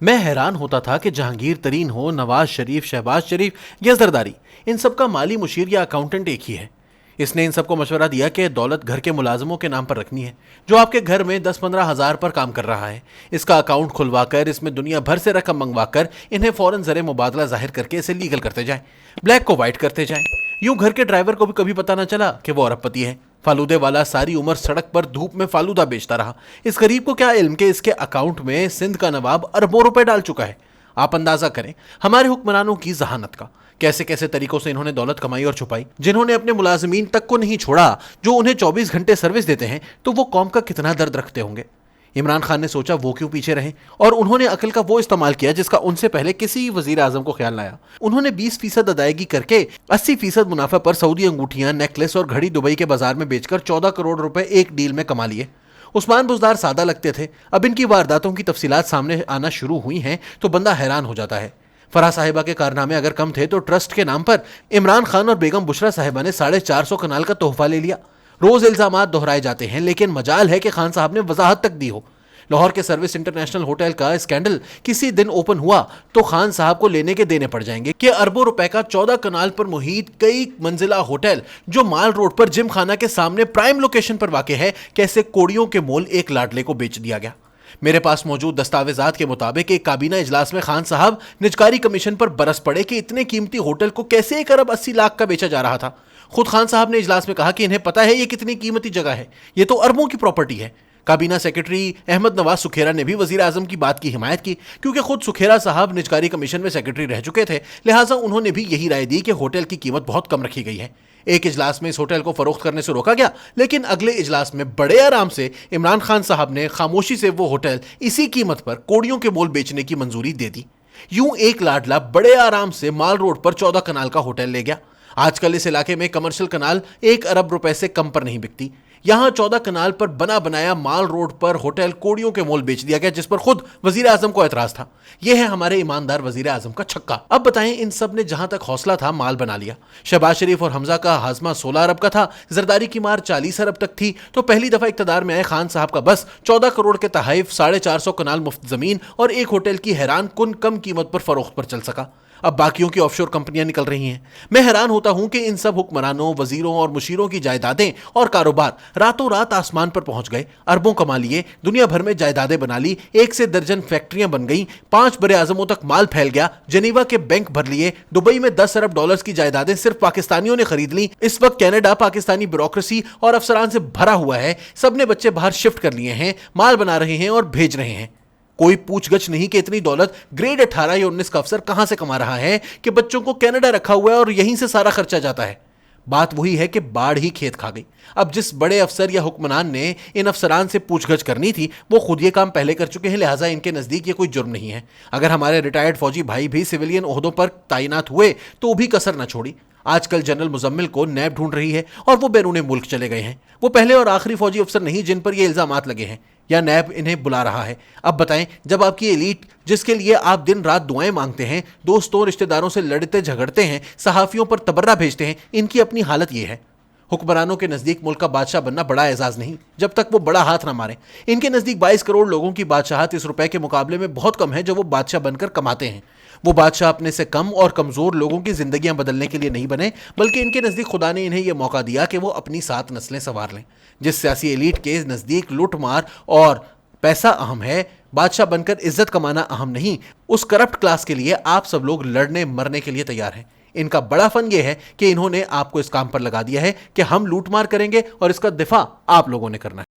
मैं हैरान होता था कि जहांगीर तरीन हो, नवाज शरीफ, शहबाज शरीफ या जरदारी, इन सबका माली मुशीर या अकाउंटेंट एक ही है। इसने इन सबको मशवरा दिया कि दौलत घर के मुलाजमों के नाम पर रखनी है, जो आपके घर में 10-15 हज़ार पर काम कर रहा है। इसका अकाउंट खुलवाकर इसमें दुनिया भर से रकम मंगवाकर इन्हें फौरन ज़रे मुबादला जाहिर करके इसे लीगल करते जाएं, ब्लैक को वाइट करते जाएं। यूं घर के ड्राइवर को भी कभी पता न चला कि वो अरबपति है। फालूदे वाला सारी उम्र सड़क पर धूप में फालूदा बेचता रहा। इस गरीब को क्या इल्म के इसके अकाउंट में सिंध का नवाब अरबों रुपए डाल चुका है। आप अंदाजा करें हमारे हुक्मरानों की जहानत का। कैसे कैसे तरीकों से इन्होंने दौलत कमाई और छुपाई, जिन्होंने अपने मुलाजिमीन तक को नहीं छोड़ा, जो उन्हें 24 घंटे सर्विस देते हैं, तो वो कौम का कितना दर्द रखते होंगे। इमरान खान ने सोचा वो क्यों पीछे रहे, और उन्होंने अकल का वो इस्तेमाल किया जिसका उनसे पहले किसी वजीर आजम को ख्याल आया। उन्होंने 20% अदायगी करके 80% मुनाफा पर सऊदी अंगूठियां, नेकलेस और घड़ी दुबई के बाजार में बेचकर 14 करोड़ रुपए एक डील में कमा लिए। उस्मान बुजदार सादा लगते थे, अब इनकी वारदातों की तफसीलात सामने आना शुरू हुई हैं तो बंदा हैरान हो जाता है। फराह साहिबा के कारनामे अगर कम थे तो ट्रस्ट के नाम पर इमरान खान और बेगम बुशरा साहिबा ने 450 कनाल का तोहफा ले लिया। रोज इल्जामात दोहराए जाते हैं, लेकिन मजाल है कि खान साहब ने वजाहत तक दी हो। लाहौर के सर्विस इंटरनेशनल होटल का स्कैंडल किसी दिन ओपन हुआ तो खान साहब को लेने के देने पड़ जाएंगे कि अरबों रुपए का 14 कनाल पर मुहित कई मंजिला होटल, जो माल रोड पर जिम खाना के सामने प्राइम लोकेशन पर वाक़ है, कैसे कोड़ियों के मोल एक लाडले को बेच दिया गया। मेरे पास मौजूद दस्तावेजात के मुताबिक एक काबीना इजलास में खान साहब निजकारी कमीशन पर बरस पड़े कि इतने कीमती होटल को कैसे 1 अरब 80 लाख का बेचा जा रहा था। खुद खान साहब ने इजलास में कहा कि इन्हें पता है ये कितनी कीमती जगह है, ये तो अरबों की प्रॉपर्टी है। काबीना सेक्रेटरी अहमद नवाज सुखेरा ने भी वजीर आजम की बात की हिमायत की, क्योंकि खुद सुखेरा साहब निजकारी कमीशन में सेक्रेटरी रह चुके थे, लिहाजा उन्होंने भी यही राय दी कि होटल की कीमत बहुत कम रखी गई है। एक इजलास में इस होटल को फरोख्त करने से रोका गया, लेकिन अगले इजलास में बड़े आराम से इमरान खान साहब ने खामोशी से वो होटल इसी कीमत पर कोड़ियों के मोल बेचने की मंजूरी दे दी। यूं एक लाडला बड़े आराम से माल रोड पर 14 कनाल का होटल ले गया। आजकल इस इलाके में कमर्शियल कनाल 1 अरब रुपए से कम पर नहीं बिकती। यहां 14 कनाल पर बना बनाया माल रोड पर होटल कोड़ियों के मोल बेच दिया गया, जिस पर खुद वजीर आजम को एतराज था। यह है हमारे ईमानदार वजीर आजम का छक्का। अब बताएं, इन सब ने जहां तक हौसला था माल बना लिया। शहबाज शरीफ और हमजा का हाजमा 16 अरब का था, जरदारी की मार 40 अरब तक थी, तो पहली दफा इक्तदार में आए खान साहब का बस 14 करोड़ के तहाइफ, 450 कनाल मुफ्त जमीन और एक होटल की हैरान कुन कम कीमत पर फरोख्त पर चल सका। अब बाकियों की ऑफशोर कंपनियां निकल रही हैं। मैं हैरान होता हूं कि इन सब हुक्मरानों, वजीरों और मुशीरों की जायदादें और कारोबार रातों रात आसमान पर पहुंच गए। अरबों कमा लिए, दुनिया भर में जायदादें बना ली, 1 से दर्जन फैक्ट्रियां बन गई, 5 बड़े आजमों तक माल फैल गया, जनीवा के बैंक भर लिए, दुबई में 10 अरब डॉलर्स की जायदादें सिर्फ पाकिस्तानियों ने खरीद ली। इस वक्त कनाडा पाकिस्तानी ब्यूरोक्रेसी और अफसरान से भरा हुआ है। सबने बच्चे बाहर शिफ्ट कर लिए हैं, माल बना रहे हैं और भेज रहे हैं। कोई पूछगछ नहीं कि इतनी दौलत ग्रेड 18 या 19 का अफसर कहां से कमा रहा है कि बच्चों को कनाडा रखा हुआ है और यहीं से सारा खर्चा जाता है। बात वही है कि बाढ़ ही खेत खा गई। अब जिस बड़े अफसर या हुक्मरान ने इन अफसरान से पूछगछ करनी थी, वो खुद ये काम पहले कर चुके हैं, लिहाजा इनके नजदीक ये कोई जुर्म नहीं है। अगर हमारे रिटायर्ड फौजी भाई भी सिविलियन ओहदों पर तैनात हुए तो भी कसर न छोड़ी। आजकल जनरल मुजम्मिल को नैब ढूंढ रही है और वो बैरून मुल्क चले गए हैं। वो पहले और आखिरी फौजी अफसर नहीं जिन पर ये इल्जामात लगे हैं, या नैब इन्हें बुला रहा है। अब बताएं, जब आपकी एलीट, जिसके लिए आप दिन रात दुआएं मांगते हैं, दोस्तों रिश्तेदारों से लड़ते झगड़ते हैं, सहाफियों पर तबर्रा भेजते हैं, इनकी अपनी हालत ये है। हुक्मरानों के नजदीक मुल्क का बादशाह बनना बड़ा एजाज नहीं, जब तक वो बड़ा हाथ ना मारे। इनके नजदीक 22 करोड़ लोगों की बादशाहत इस रुपए के मुकाबले में बहुत कम है जो वो बादशाह बनकर कमाते हैं। वो बादशाह अपने से कम और कमजोर लोगों की जिंदगियां बदलने के लिए नहीं बने, बल्कि इनके नजदीक खुदा ने इन्हें यह मौका दिया कि वो अपनी 7 नस्लें संवार लें। जिस सियासी एलीट के नजदीक लूट मार और पैसा अहम है, बादशाह बनकर इज्जत कमाना अहम नहीं, उस करप्ट क्लास के लिए आप सब लोग लड़ने मरने के लिए तैयार हैं। इनका बड़ा फन यह है कि इन्होंने आपको इस काम पर लगा दिया है कि हम लूट मार करेंगे और इसका दिफा आप लोगों ने करना है।